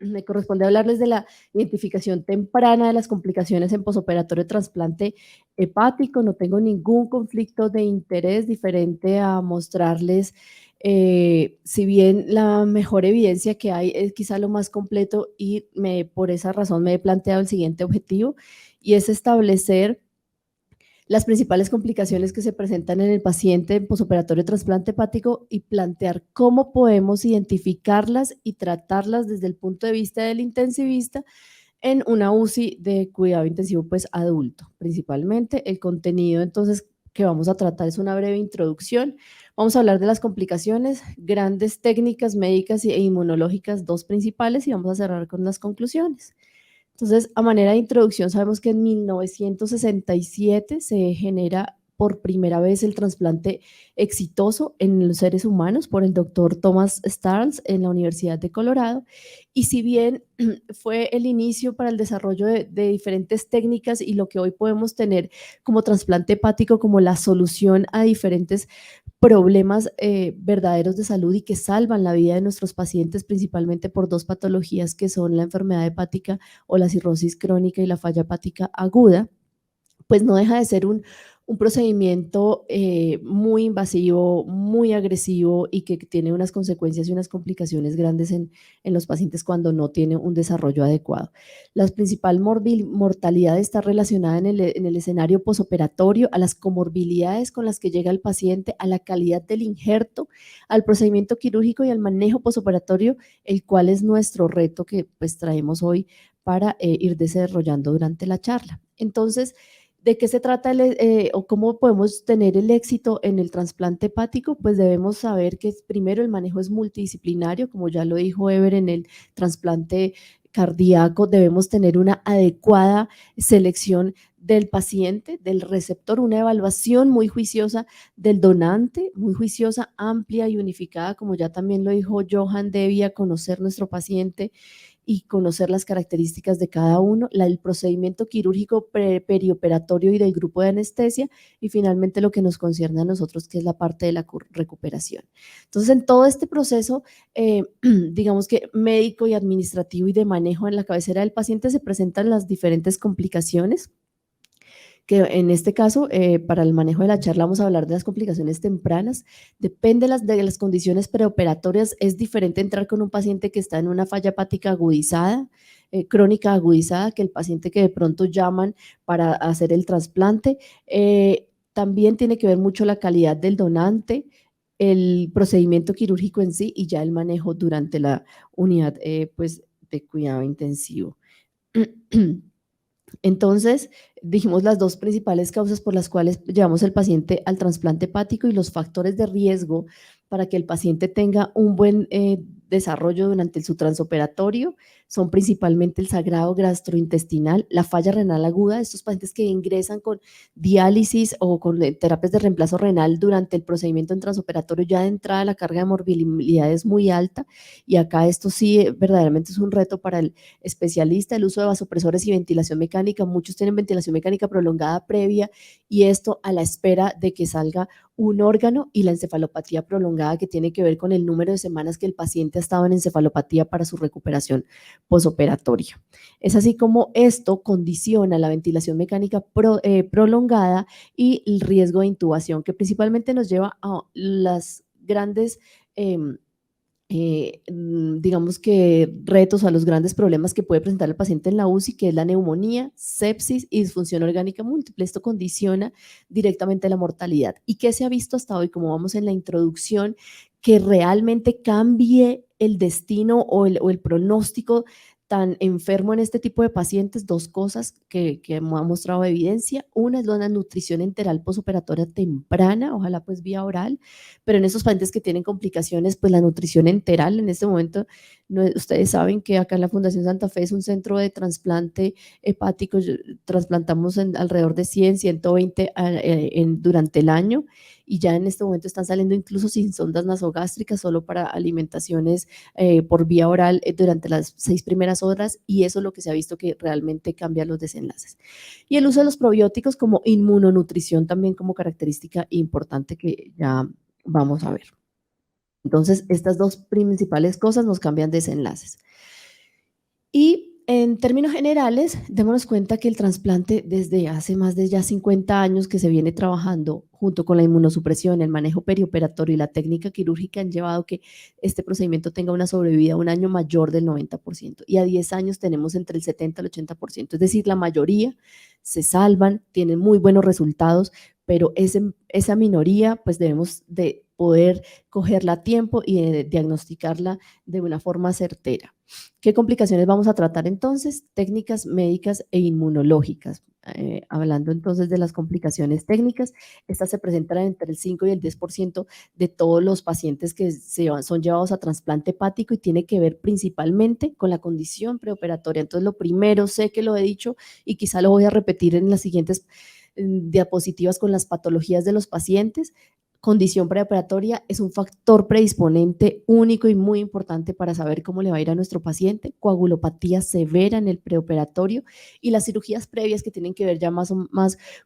Me corresponde hablarles de la identificación temprana de las complicaciones en posoperatorio de trasplante hepático. No tengo ningún conflicto de interés diferente a mostrarles, si bien la mejor evidencia que hay es quizá lo más completo y por esa razón me he planteado el siguiente objetivo y es establecer las principales complicaciones que se presentan en el paciente en posoperatorio de trasplante hepático y plantear cómo podemos identificarlas y tratarlas desde el punto de vista del intensivista en una UCI de cuidado intensivo pues adulto. Principalmente el contenido entonces que vamos a tratar es una breve introducción. Vamos a hablar de las complicaciones, grandes técnicas médicas e inmunológicas, dos principales, y vamos a cerrar con las conclusiones. Entonces, a manera de introducción, sabemos que en 1967 se genera por primera vez el trasplante exitoso en los seres humanos por el doctor Thomas Starnes en la Universidad de Colorado. Y si bien fue el inicio para el desarrollo de diferentes técnicas y lo que hoy podemos tener como trasplante hepático como la solución a diferentes problemas verdaderos de salud y que salvan la vida de nuestros pacientes, principalmente por dos patologías que son la enfermedad hepática o la cirrosis crónica y la falla hepática aguda, pues no deja de ser un procedimiento muy invasivo, muy agresivo y que tiene unas consecuencias y unas complicaciones grandes en los pacientes cuando no tiene un desarrollo adecuado. La principal mortalidad está relacionada en el escenario posoperatorio, a las comorbilidades con las que llega el paciente, a la calidad del injerto, al procedimiento quirúrgico y al manejo posoperatorio, el cual es nuestro reto que pues traemos hoy para ir desarrollando durante la charla. Entonces, ¿de qué se trata o cómo podemos tener el éxito en el trasplante hepático? Pues debemos saber que primero el manejo es multidisciplinario, como ya lo dijo Ever en el trasplante cardíaco, debemos tener una adecuada selección del paciente, del receptor, una evaluación muy juiciosa del donante, muy juiciosa, amplia y unificada, como ya también lo dijo Johan, debía conocer nuestro paciente y conocer las características de cada uno, el procedimiento quirúrgico perioperatorio y del grupo de anestesia, y finalmente lo que nos concierne a nosotros, que es la parte de la recuperación. Entonces, en todo este proceso, digamos que médico y administrativo y de manejo en la cabecera del paciente se presentan las diferentes complicaciones, que en este caso, para el manejo de la charla vamos a hablar de las complicaciones tempranas. Depende de las condiciones preoperatorias, es diferente entrar con un paciente que está en una falla hepática agudizada, crónica agudizada, que el paciente que de pronto llaman para hacer el trasplante. También tiene que ver mucho la calidad del donante, el procedimiento quirúrgico en sí y ya el manejo durante la unidad pues, de cuidado intensivo. Entonces, dijimos las dos principales causas por las cuales llevamos el paciente al trasplante hepático y los factores de riesgo para que el paciente tenga un buen desarrollo durante su transoperatorio son principalmente el sangrado gastrointestinal, la falla renal aguda, estos pacientes que ingresan con diálisis o con terapias de reemplazo renal durante el procedimiento en transoperatorio, ya de entrada la carga de morbilidad es muy alta y acá esto sí verdaderamente es un reto para el especialista, el uso de vasopresores y ventilación mecánica. Muchos tienen ventilación mecánica prolongada previa y esto a la espera de que salga un órgano, y la encefalopatía prolongada, que tiene que ver con el número de semanas que el paciente ha estado en encefalopatía para su recuperación posoperatoria. Es así como esto condiciona la ventilación mecánica prolongada y el riesgo de intubación, que principalmente nos lleva a las grandes digamos que retos, a los grandes problemas que puede presentar el paciente en la UCI, que es la neumonía, sepsis y disfunción orgánica múltiple. Esto condiciona directamente la mortalidad. ¿Y qué se ha visto hasta hoy? Como vamos en la introducción, que realmente cambie el destino o el pronóstico tan enfermo en este tipo de pacientes, dos cosas que ha mostrado evidencia. Una es la nutrición enteral posoperatoria temprana, ojalá pues vía oral, pero en esos pacientes que tienen complicaciones, pues la nutrición enteral en este momento, no, ustedes saben que acá en la Fundación Santa Fe es un centro de trasplante hepático, trasplantamos alrededor de 100, 120 durante el año, y ya en este momento están saliendo incluso sin sondas nasogástricas, solo para alimentaciones por vía oral durante las 6 primeras horas, y eso es lo que se ha visto que realmente cambia los desenlaces. Y el uso de los probióticos como inmunonutrición también como característica importante que ya vamos a ver. Entonces, estas dos principales cosas nos cambian desenlaces. Y en términos generales, démonos cuenta que el trasplante desde hace más de ya 50 años que se viene trabajando junto con la inmunosupresión, el manejo perioperatorio y la técnica quirúrgica han llevado que este procedimiento tenga una sobrevida un año mayor del 90% y a 10 años tenemos entre el 70 al 80%, es decir, la mayoría se salvan, tienen muy buenos resultados, pero esa minoría pues debemos de poder cogerla a tiempo y diagnosticarla de una forma certera. ¿Qué complicaciones vamos a tratar entonces? Técnicas médicas e inmunológicas. Hablando entonces de las complicaciones técnicas, estas se presentan entre el 5 y el 10% de todos los pacientes que son llevados a trasplante hepático y tiene que ver principalmente con la condición preoperatoria. Entonces, lo primero, sé que lo he dicho y quizá lo voy a repetir en las siguientes diapositivas con las patologías de los pacientes. Condición preoperatoria es un factor predisponente único y muy importante para saber cómo le va a ir a nuestro paciente, coagulopatía severa en el preoperatorio y las cirugías previas que tienen que ver ya más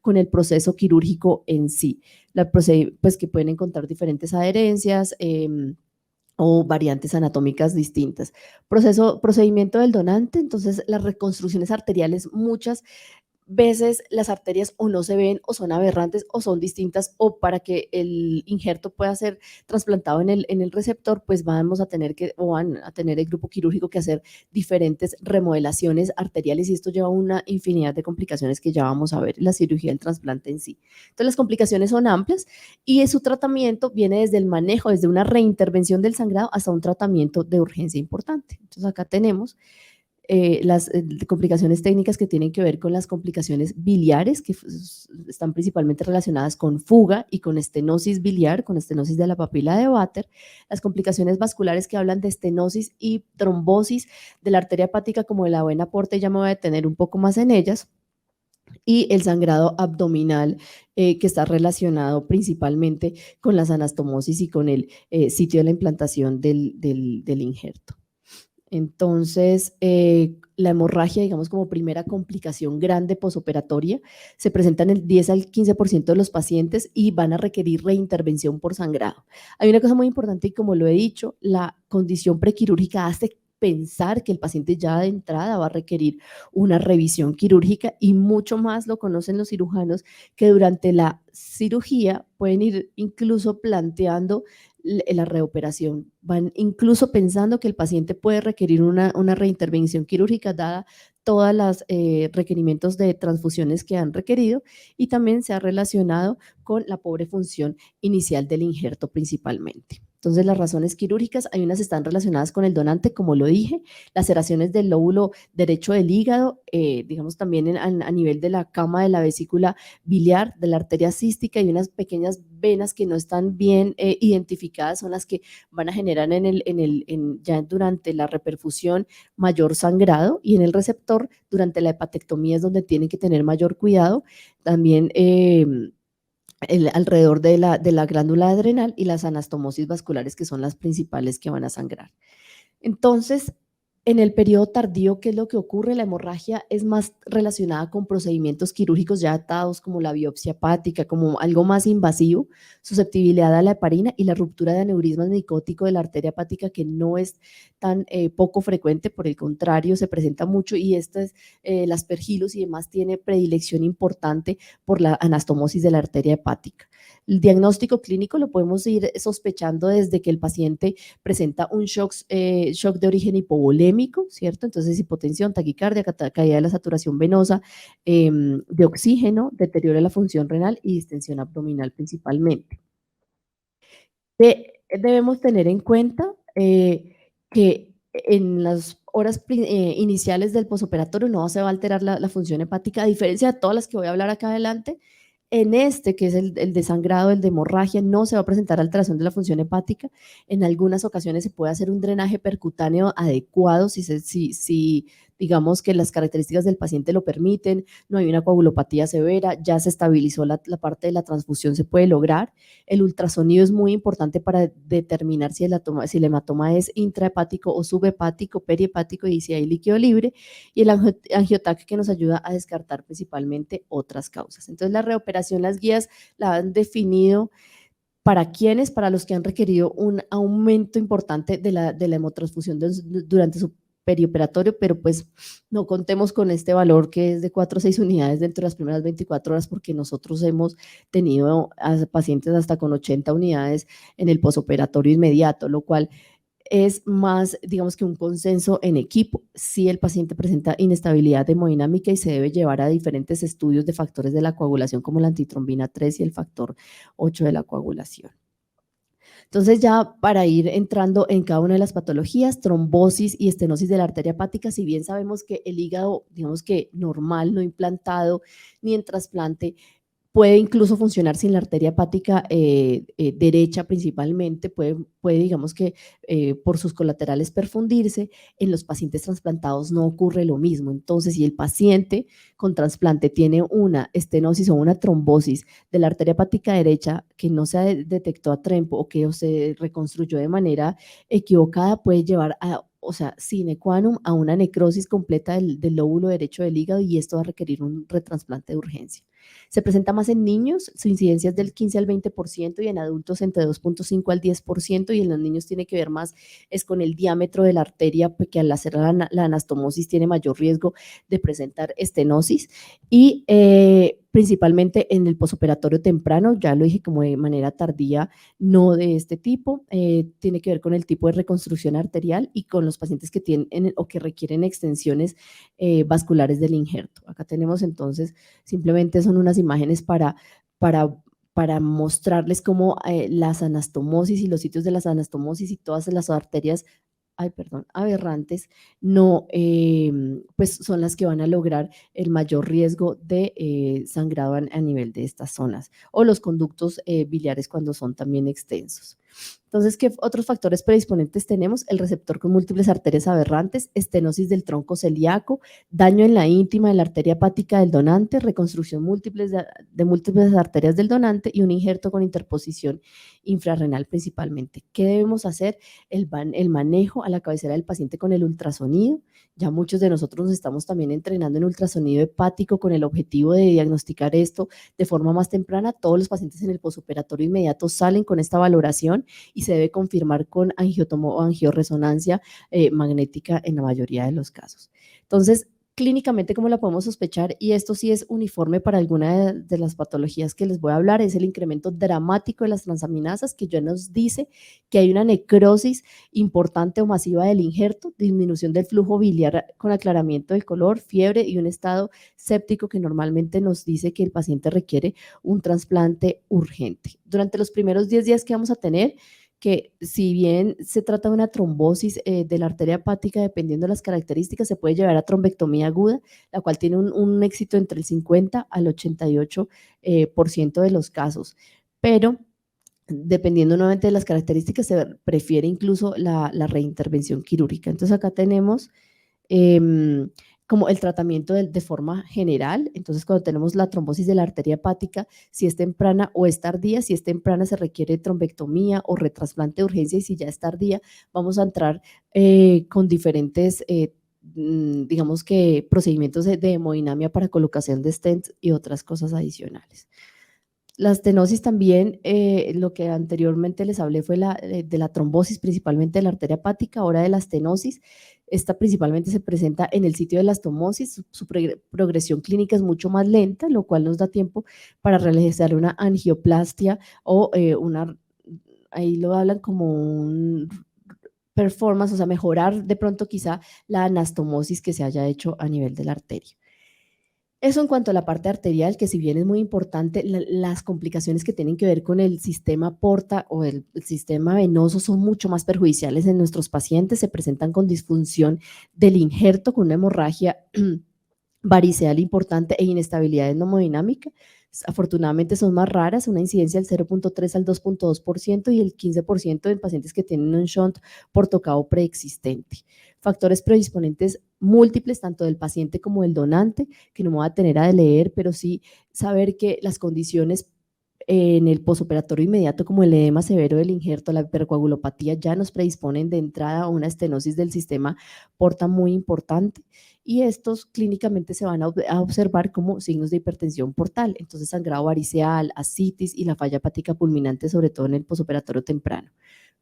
con el proceso quirúrgico en sí, pues que pueden encontrar diferentes adherencias, o variantes anatómicas distintas. Procedimiento del donante, entonces las reconstrucciones arteriales, muchas veces las arterias o no se ven o son aberrantes o son distintas o para que el injerto pueda ser trasplantado en el receptor, pues vamos a tener que o van a tener el grupo quirúrgico que hacer diferentes remodelaciones arteriales y esto lleva una infinidad de complicaciones que ya vamos a ver en la cirugía del trasplante en sí. Entonces las complicaciones son amplias y su tratamiento viene desde el manejo, desde una reintervención del sangrado hasta un tratamiento de urgencia importante. Entonces acá tenemos las complicaciones técnicas que tienen que ver con las complicaciones biliares, que están principalmente relacionadas con fuga y con estenosis biliar, con estenosis de la papila de Vater, las complicaciones vasculares que hablan de estenosis y trombosis de la arteria hepática como de la vena porta, ya me voy a detener un poco más en ellas, y el sangrado abdominal que está relacionado principalmente con las anastomosis y con el sitio de la implantación del injerto. Entonces, la hemorragia, digamos, como primera complicación grande posoperatoria, se presenta en el 10 al 15% de los pacientes y van a requerir reintervención por sangrado. Hay una cosa muy importante y como lo he dicho, la condición prequirúrgica hace pensar que el paciente ya de entrada va a requerir una revisión quirúrgica y mucho más lo conocen los cirujanos que durante la cirugía pueden ir incluso planteando la reoperación. Van incluso pensando que el paciente puede requerir una reintervención quirúrgica dada todos los requerimientos de transfusiones que han requerido y también se ha relacionado con la pobre función inicial del injerto principalmente. Entonces, las razones quirúrgicas, hay unas están relacionadas con el donante, como lo dije, laceraciones del lóbulo derecho del hígado, digamos también a nivel de la cama de la vesícula biliar, de la arteria cística y unas pequeñas venas que no están bien identificadas son las que van a generar ya durante la reperfusión mayor sangrado y en el receptor durante la hepatectomía es donde tienen que tener mayor cuidado. También alrededor de la glándula adrenal y las anastomosis vasculares que son las principales que van a sangrar. Entonces, en el periodo tardío, ¿qué es lo que ocurre? La hemorragia es más relacionada con procedimientos quirúrgicos ya atados como la biopsia hepática, como algo más invasivo, susceptibilidad a la heparina y la ruptura de aneurismas micótico de la arteria hepática que no es tan poco frecuente, por el contrario, se presenta mucho y el aspergillus y demás tiene predilección importante por la anastomosis de la arteria hepática. El diagnóstico clínico lo podemos ir sospechando desde que el paciente presenta un shock de origen hipovolémico, ¿cierto? Entonces, hipotensión, taquicardia, caída de la saturación venosa, de oxígeno, deterioro de la función renal y distensión abdominal principalmente. Debemos tener en cuenta que en las horas iniciales del posoperatorio no se va a alterar la función hepática, a diferencia de todas las que voy a hablar acá adelante. En este, que es el de sangrado, el de hemorragia, no se va a presentar alteración de la función hepática. En algunas ocasiones se puede hacer un drenaje percutáneo adecuado si digamos que las características del paciente lo permiten, no hay una coagulopatía severa, ya se estabilizó la parte de la transfusión, se puede lograr. El ultrasonido es muy importante para determinar si el hematoma es intrahepático o subhepático, perihepático y si hay líquido libre. Y el angiotac que nos ayuda a descartar principalmente otras causas. Entonces, la reoperación, las guías la han definido para los que han requerido un aumento importante de la hemotransfusión durante su perioperatorio, pero pues no contemos con este valor que es de 4 o 6 unidades dentro de las primeras 24 horas, porque nosotros hemos tenido a pacientes hasta con 80 unidades en el posoperatorio inmediato, lo cual es más, digamos que un consenso en equipo. Si el paciente presenta inestabilidad hemodinámica y se debe llevar a diferentes estudios de factores de la coagulación como la antitrombina 3 y el factor 8 de la coagulación. Entonces, ya para ir entrando en cada una de las patologías, trombosis y estenosis de la arteria hepática, si bien sabemos que el hígado, digamos que normal, no implantado ni en trasplante, puede incluso funcionar sin la arteria hepática derecha principalmente, puede digamos que por sus colaterales perfundirse. En los pacientes trasplantados no ocurre lo mismo. Entonces, si el paciente con trasplante tiene una estenosis o una trombosis de la arteria hepática derecha que no se detectó a tiempo o que se reconstruyó de manera equivocada, puede llevar a, o sea, sine qua non, a una necrosis completa del lóbulo derecho del hígado, y esto va a requerir un retrasplante de urgencia. Se presenta más en niños, su incidencia es del 15 al 20%, y en adultos entre 2.5 al 10%, y en los niños tiene que ver más es con el diámetro de la arteria, porque al hacer la anastomosis tiene mayor riesgo de presentar estenosis, y principalmente en el posoperatorio temprano, ya lo dije, como de manera tardía, no de este tipo. Tiene que ver con el tipo de reconstrucción arterial y con los pacientes que tienen o que requieren extensiones vasculares del injerto. Acá tenemos entonces, simplemente son unas imágenes para, para mostrarles cómo las anastomosis y los sitios de las anastomosis y todas las arterias, ay, perdón, aberrantes, no, pues son las que van a lograr el mayor riesgo de sangrado a nivel de estas zonas, o los conductos biliares cuando son también extensos. Entonces, ¿qué otros factores predisponentes tenemos? El receptor con múltiples arterias aberrantes, estenosis del tronco celíaco, daño en la íntima de la arteria hepática del donante, reconstrucción de múltiples arterias del donante y un injerto con interposición infrarrenal principalmente. ¿Qué debemos hacer? El manejo a la cabecera del paciente con el ultrasonido. Ya muchos de nosotros nos estamos también entrenando en ultrasonido hepático con el objetivo de diagnosticar esto de forma más temprana. Todos los pacientes en el posoperatorio inmediato salen con esta valoración y se debe confirmar con angiotomo o angioresonancia magnética en la mayoría de los casos. Entonces, clínicamente, ¿cómo la podemos sospechar? Y esto sí es uniforme para alguna de las patologías que les voy a hablar, es el incremento dramático de las transaminasas, que ya nos dice que hay una necrosis importante o masiva del injerto, disminución del flujo biliar con aclaramiento del color, fiebre y un estado séptico que normalmente nos dice que el paciente requiere un trasplante urgente. Durante los primeros 10 días que vamos a tener, que si bien se trata de una trombosis de la arteria hepática, dependiendo de las características, se puede llevar a trombectomía aguda, la cual tiene un éxito entre el 50 al 88% por ciento de los casos, pero dependiendo nuevamente de las características, se prefiere incluso la reintervención quirúrgica. Entonces acá tenemos como el tratamiento de forma general. Entonces, cuando tenemos la trombosis de la arteria hepática, si es temprana o es tardía, si es temprana se requiere trombectomía o retrasplante de urgencia, y si ya es tardía, vamos a entrar con diferentes digamos que procedimientos de hemodinamia para colocación de stents y otras cosas adicionales. La estenosis también, lo que anteriormente les hablé fue de la trombosis, principalmente de la arteria hepática, ahora de la estenosis. Esta principalmente se presenta en el sitio de la estomosis, su progresión clínica es mucho más lenta, lo cual nos da tiempo para realizar una angioplastia o ahí lo hablan como un performance, o sea, mejorar de pronto quizá la anastomosis que se haya hecho a nivel de la arteria. Eso en cuanto a la parte arterial, que si bien es muy importante, las complicaciones que tienen que ver con el sistema porta o el sistema venoso son mucho más perjudiciales en nuestros pacientes. Se presentan con disfunción del injerto, con una hemorragia variceal importante e inestabilidad hemodinámica. Afortunadamente son más raras, una incidencia del 0.3 al 2.2% y el 15% en pacientes que tienen un shunt portocavo preexistente. Factores predisponentes múltiples, tanto del paciente como del donante, que no me voy a tener a leer, pero sí saber que las condiciones en el posoperatorio inmediato, como el edema severo del injerto, la hipercoagulopatía, ya nos predisponen de entrada a una estenosis del sistema porta muy importante, y estos clínicamente se van a observar como signos de hipertensión portal, entonces sangrado variceal, ascitis y la falla hepática fulminante, sobre todo en el posoperatorio temprano.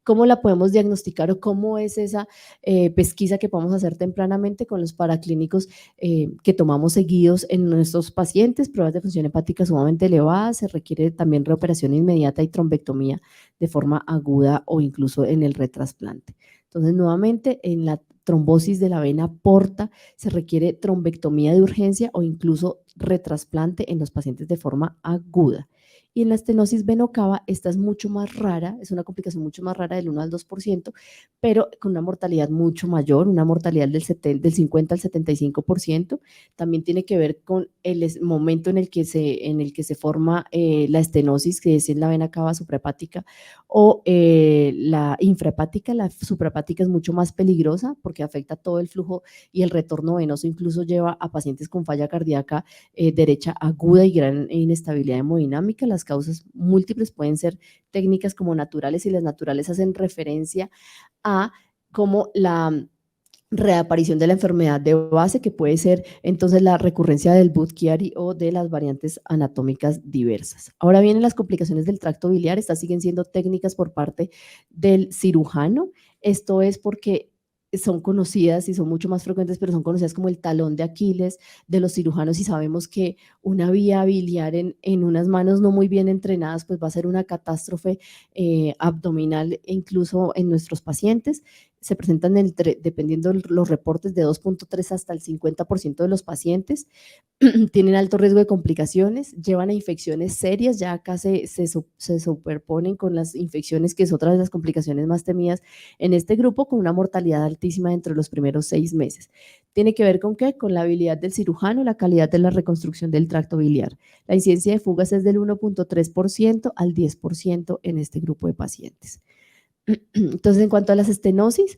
¿Cómo la podemos diagnosticar o cómo es esa pesquisa que podemos hacer tempranamente con los paraclínicos que tomamos seguidos en nuestros pacientes? Pruebas de función hepática sumamente elevadas, se requiere también reoperación inmediata y trombectomía de forma aguda o incluso en el retrasplante. Entonces, nuevamente, en la trombosis de la vena porta se requiere trombectomía de urgencia o incluso retrasplante en los pacientes de forma aguda. Y en la estenosis venocava, esta es mucho más rara, es una complicación mucho más rara del 1 al 2%, pero con una mortalidad mucho mayor, una mortalidad del 50 al 75%. También tiene que ver con el momento en el que se forma la estenosis, que es en la vena cava suprahepática o la infrahepática. La suprahepática es mucho más peligrosa porque afecta todo el flujo y el retorno venoso, incluso lleva a pacientes con falla cardíaca derecha aguda y gran inestabilidad hemodinámica. Las causas múltiples pueden ser técnicas como naturales, y las naturales hacen referencia a como la reaparición de la enfermedad de base, que puede ser entonces la recurrencia del Budd-Chiari o de las variantes anatómicas diversas. Ahora vienen las complicaciones del tracto biliar. Estas siguen siendo técnicas por parte del cirujano. Esto es porque son conocidas y son mucho más frecuentes, pero son conocidas como el talón de Aquiles de los cirujanos, y sabemos que una vía biliar en unas manos no muy bien entrenadas pues va a ser una catástrofe abdominal, e incluso en nuestros pacientes. Se presentan dependiendo de los reportes de 2.3 hasta el 50% de los pacientes. Tienen alto riesgo de complicaciones, llevan a infecciones serias, ya acá se superponen con las infecciones, que es otra de las complicaciones más temidas en este grupo, con una mortalidad altísima dentro de los primeros 6 meses. ¿Tiene que ver con qué? Con la habilidad del cirujano, la calidad de la reconstrucción del tracto biliar. La incidencia de fugas es del 1.3% al 10% en este grupo de pacientes. Entonces, en cuanto a las estenosis,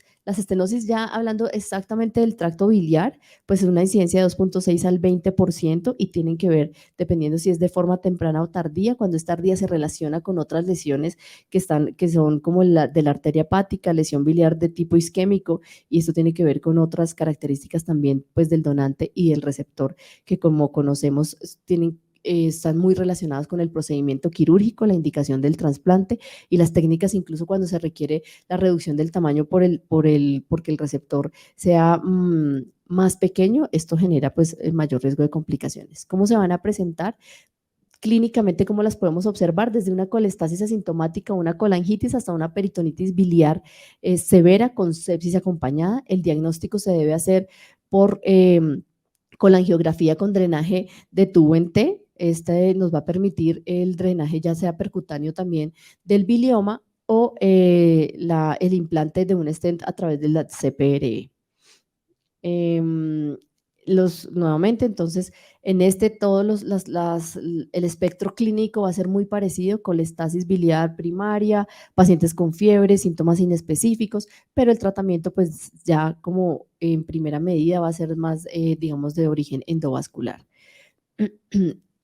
ya hablando exactamente del tracto biliar, pues es una incidencia de 2.6 al 20%, y tienen que ver, dependiendo si es de forma temprana o tardía. Cuando es tardía se relaciona con otras lesiones que son como la de la arteria hepática, lesión biliar de tipo isquémico, y esto tiene que ver con otras características también pues del donante y del receptor, que como conocemos están muy relacionadas con el procedimiento quirúrgico, la indicación del trasplante y las técnicas, incluso cuando se requiere la reducción del tamaño porque el receptor sea más pequeño. Esto genera pues mayor riesgo de complicaciones. ¿Cómo se van a presentar? Clínicamente, ¿cómo las podemos observar? Desde una colestasis asintomática, una colangitis, hasta una peritonitis biliar severa con sepsis acompañada. El diagnóstico se debe hacer por colangiografía con drenaje de tubo en T. Este nos va a permitir el drenaje, ya sea percutáneo también, del bilioma, o el implante de un stent a través de la CPRE. Nuevamente, entonces, en todos el espectro clínico va a ser muy parecido: colestasis biliar primaria, pacientes con fiebre, síntomas inespecíficos, pero el tratamiento pues ya como en primera medida va a ser más, digamos, de origen endovascular.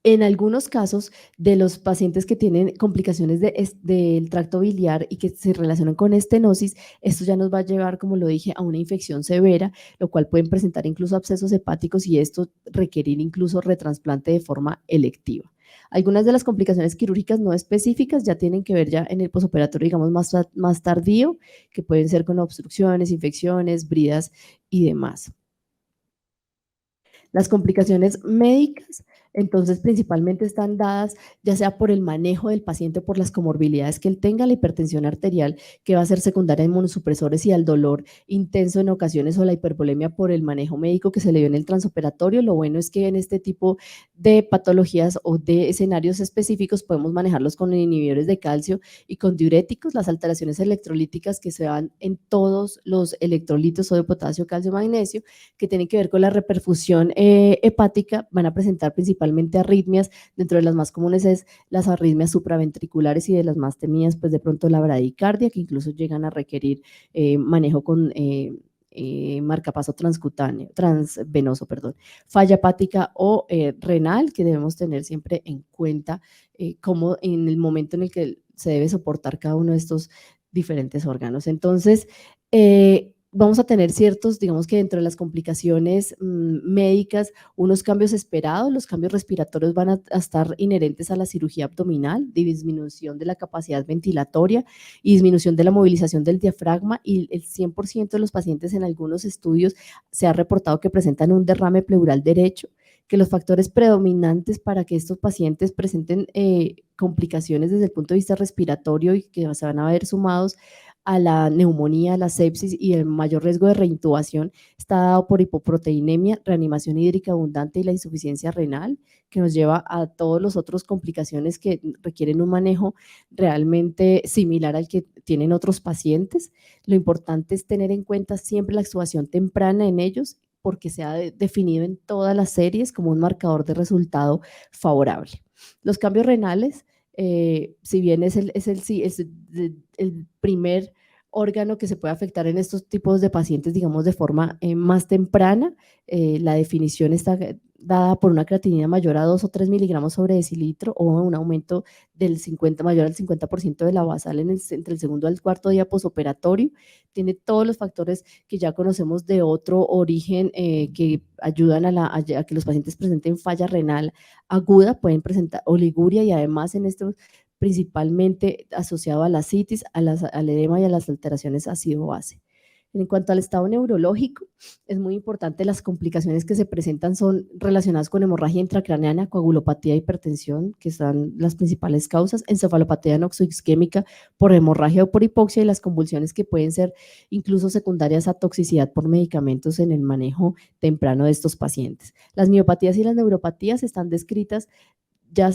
En algunos casos de los pacientes que tienen complicaciones del tracto biliar y que se relacionan con estenosis, esto ya nos va a llevar, como lo dije, a una infección severa, lo cual pueden presentar incluso abscesos hepáticos, y esto requerir incluso retrasplante de forma electiva. Algunas de las complicaciones quirúrgicas no específicas ya tienen que ver ya en el posoperatorio, digamos, más tardío, que pueden ser con obstrucciones, infecciones, bridas y demás. Las complicaciones médicas, entonces, principalmente están dadas ya sea por el manejo del paciente, por las comorbilidades que él tenga, la hipertensión arterial, que va a ser secundaria a inmunosupresores, y al dolor intenso en ocasiones, o la hipervolemia por el manejo médico que se le dio en el transoperatorio. Lo bueno es que en este tipo de patologías o de escenarios específicos podemos manejarlos con inhibidores de calcio y con diuréticos. Las alteraciones electrolíticas que se dan en todos los electrolitos, sodio, potasio, calcio, magnesio, que tienen que ver con la reperfusión hepática, van a presentar principalmente arritmias. Dentro de las más comunes es las arritmias supraventriculares, y de las más temidas pues de pronto la bradicardia, que incluso llegan a requerir manejo con marcapaso transvenoso, falla hepática o renal, que debemos tener siempre en cuenta cómo en el momento en el que se debe soportar cada uno de estos diferentes órganos. Entonces, vamos a tener ciertos, digamos que dentro de las complicaciones médicas, unos cambios esperados, los cambios respiratorios van a estar inherentes a la cirugía abdominal, disminución de la capacidad ventilatoria y disminución de la movilización del diafragma, y el 100% de los pacientes en algunos estudios se ha reportado que presentan un derrame pleural derecho, que los factores predominantes para que estos pacientes presenten complicaciones desde el punto de vista respiratorio y que se van a ver sumados a la neumonía, a la sepsis y el mayor riesgo de reintubación está dado por hipoproteinemia, reanimación hídrica abundante y la insuficiencia renal, que nos lleva a todas las otras complicaciones que requieren un manejo realmente similar al que tienen otros pacientes. Lo importante es tener en cuenta siempre la actuación temprana en ellos, porque se ha definido en todas las series como un marcador de resultado favorable. Los cambios renales, si bien es el primer órgano que se puede afectar en estos tipos de pacientes, digamos, de forma más temprana, la definición está dada por una creatinina mayor a 2 o 3 miligramos sobre decilitro o un aumento del 50, mayor al 50% de la basal entre el segundo al cuarto día posoperatorio. Tiene todos los factores que ya conocemos de otro origen que ayudan a que los pacientes presenten falla renal aguda, pueden presentar oliguria y además en estos principalmente asociado a la citis, al edema y a las alteraciones ácido-base. En cuanto al estado neurológico, es muy importante, las complicaciones que se presentan son relacionadas con hemorragia intracraneana, coagulopatía, hipertensión, que son las principales causas, encefalopatía noxoisquémica por hemorragia o por hipoxia, y las convulsiones que pueden ser incluso secundarias a toxicidad por medicamentos en el manejo temprano de estos pacientes. Las miopatías y las neuropatías están descritas ya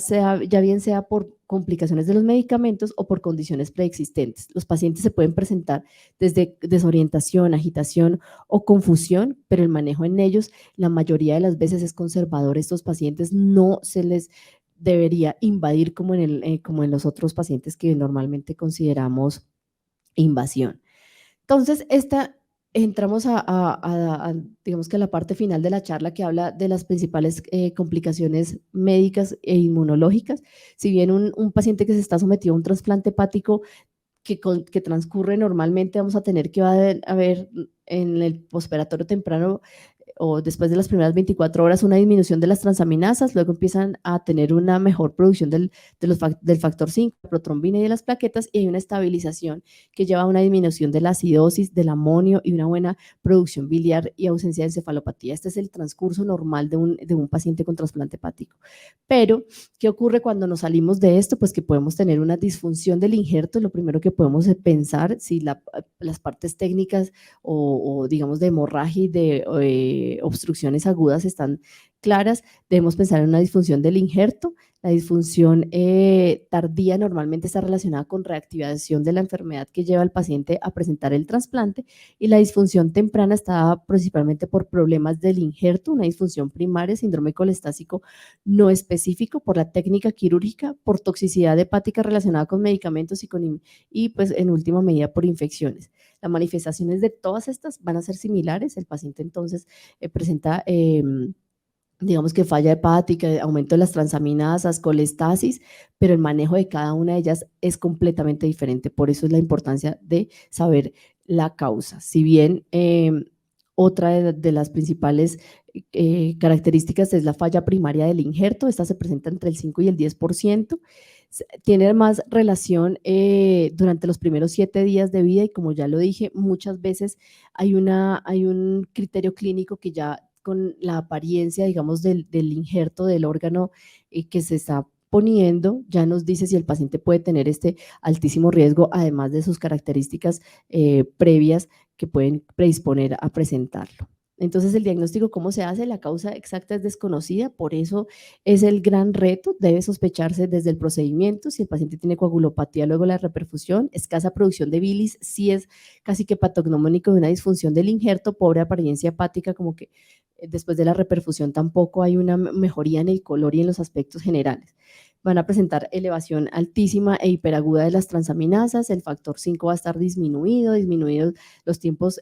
bien sea por complicaciones de los medicamentos o por condiciones preexistentes. Los pacientes se pueden presentar desde desorientación, agitación o confusión, pero el manejo en ellos la mayoría de las veces es conservador. Estos pacientes no se les debería invadir como en los otros pacientes que normalmente consideramos invasión. Entonces, entramos digamos que a la parte final de la charla, que habla de las principales complicaciones médicas e inmunológicas. Si bien un paciente que se está sometido a un trasplante hepático que transcurre normalmente, vamos a tener que va a haber en el postoperatorio temprano o después de las primeras 24 horas una disminución de las transaminasas, luego empiezan a tener una mejor producción del factor 5, la protrombina y de las plaquetas, y hay una estabilización que lleva a una disminución de la acidosis, del amonio y una buena producción biliar y ausencia de encefalopatía. Este es el transcurso normal de un paciente con trasplante hepático. Pero, ¿qué ocurre cuando nos salimos de esto? Pues que podemos tener una disfunción del injerto. Lo primero que podemos pensar, si las partes técnicas o digamos de hemorragia y de obstrucciones agudas están claras, debemos pensar en una disfunción del injerto. La disfunción tardía normalmente está relacionada con reactivación de la enfermedad que lleva al paciente a presentar el trasplante, y la disfunción temprana está principalmente por problemas del injerto, una disfunción primaria, síndrome colestásico no específico por la técnica quirúrgica, por toxicidad hepática relacionada con medicamentos y pues en última medida por infecciones. Las manifestaciones de todas estas van a ser similares. El paciente entonces presenta digamos que falla hepática, aumento de las transaminasas, colestasis, pero el manejo de cada una de ellas es completamente diferente. Por eso es la importancia de saber la causa. Si bien otra de las principales características es la falla primaria del injerto, esta se presenta entre el 5 y el 10%, tiene más relación durante los primeros 7 días de vida, y como ya lo dije, muchas veces hay un criterio clínico que ya con la apariencia, digamos, del injerto del órgano que se está poniendo, ya nos dice si el paciente puede tener este altísimo riesgo, además de sus características previas que pueden predisponer a presentarlo. Entonces, el diagnóstico, ¿cómo se hace? La causa exacta es desconocida, por eso es el gran reto. Debe sospecharse desde el procedimiento si el paciente tiene coagulopatía luego la reperfusión, escasa producción de bilis, si es casi que patognomónico de una disfunción del injerto, pobre apariencia hepática, como que después de la reperfusión tampoco hay una mejoría en el color y en los aspectos generales. van a presentar elevación altísima e hiperaguda de las transaminasas, el factor 5 va a estar disminuidos los tiempos,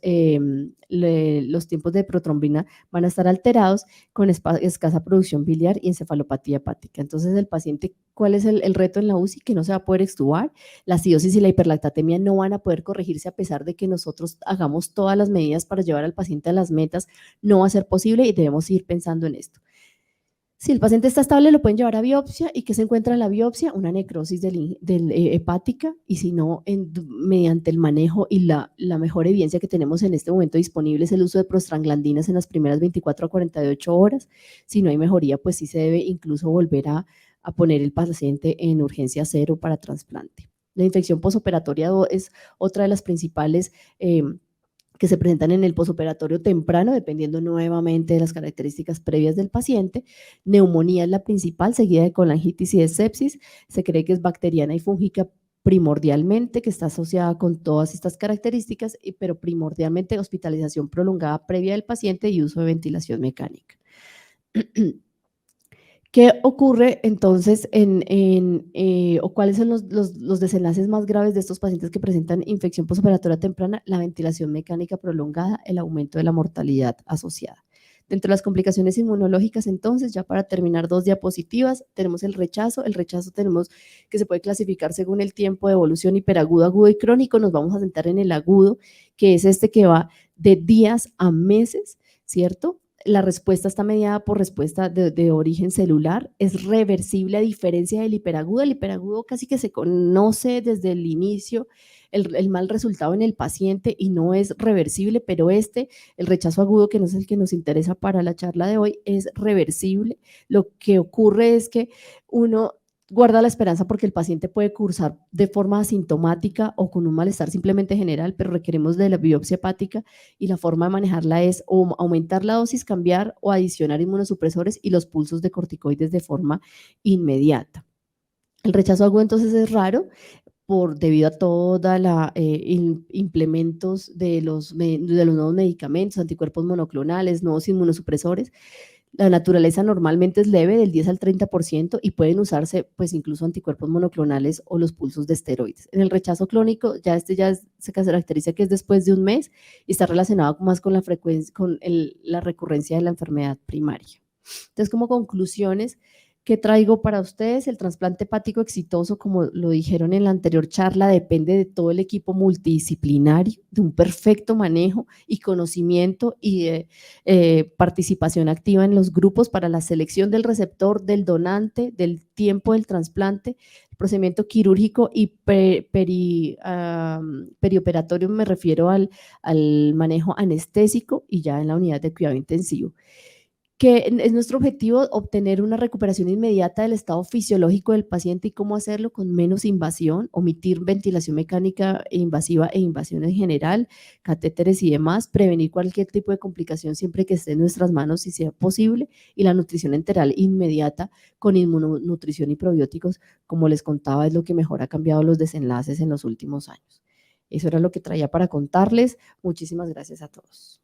los tiempos de protrombina van a estar alterados con escasa producción biliar y encefalopatía hepática. Entonces, el paciente, ¿cuál es el reto en la UCI? Que no se va a poder extubar, la acidosis y la hiperlactatemia no van a poder corregirse a pesar de que nosotros hagamos todas las medidas para llevar al paciente a las metas, no va a ser posible y debemos ir pensando en esto. Si el paciente está estable, lo pueden llevar a biopsia. ¿Y qué se encuentra en la biopsia? Una necrosis hepática, y si no, mediante el manejo y la mejor evidencia que tenemos en este momento disponible es el uso de prostaglandinas en las primeras 24 a 48 horas. Si no hay mejoría, pues sí se debe incluso volver a poner el paciente en urgencia cero para trasplante. La infección posoperatoria es otra de las principales que se presentan en el posoperatorio temprano, dependiendo nuevamente de las características previas del paciente. Neumonía es la principal, seguida de colangitis y de sepsis. Se cree que es bacteriana y fúngica primordialmente, que está asociada con todas estas características, pero primordialmente hospitalización prolongada previa del paciente y uso de ventilación mecánica. ¿Qué ocurre entonces o cuáles son los desenlaces más graves de estos pacientes que presentan infección postoperatoria temprana? La ventilación mecánica prolongada, el aumento de la mortalidad asociada. Dentro de las complicaciones inmunológicas, entonces, ya para terminar, 2 diapositivas, tenemos el rechazo. El rechazo tenemos que se puede clasificar según el tiempo de evolución: hiperagudo, agudo y crónico. Nos vamos a sentar en el agudo, que es este que va de días a meses, ¿cierto? La respuesta está mediada por respuesta de origen celular, es reversible a diferencia del hiperagudo. El hiperagudo casi que se conoce desde el inicio el mal resultado en el paciente y no es reversible, pero el rechazo agudo, que no es el que nos interesa para la charla de hoy, es reversible. Lo que ocurre es que uno guarda la esperanza porque el paciente puede cursar de forma asintomática o con un malestar simplemente general, pero requerimos de la biopsia hepática y la forma de manejarla es o aumentar la dosis, cambiar o adicionar inmunosupresores y los pulsos de corticoides de forma inmediata. El rechazo agudo entonces es raro debido a toda la implementos de los nuevos medicamentos, anticuerpos monoclonales, nuevos inmunosupresores. La naturaleza normalmente es leve, del 10 al 30%, y pueden usarse pues incluso anticuerpos monoclonales o los pulsos de esteroides. En el rechazo clónico, se caracteriza que es después de un mes y está relacionado más con la frecuencia, la recurrencia de la enfermedad primaria. Entonces, como conclusiones, ¿qué traigo para ustedes? El trasplante hepático exitoso, como lo dijeron en la anterior charla, depende de todo el equipo multidisciplinario, de un perfecto manejo y conocimiento y de participación activa en los grupos para la selección del receptor, del donante, del tiempo del trasplante, el procedimiento quirúrgico y perioperatorio. Me refiero al manejo anestésico y ya en la unidad de cuidado intensivo. Que es nuestro objetivo obtener una recuperación inmediata del estado fisiológico del paciente. ¿Y cómo hacerlo? Con menos invasión, omitir ventilación mecánica invasiva e invasión en general, catéteres y demás, prevenir cualquier tipo de complicación siempre que esté en nuestras manos si sea posible, y la nutrición enteral inmediata con inmunonutrición y probióticos, como les contaba, es lo que mejor ha cambiado los desenlaces en los últimos años. Eso era lo que traía para contarles. Muchísimas gracias a todos.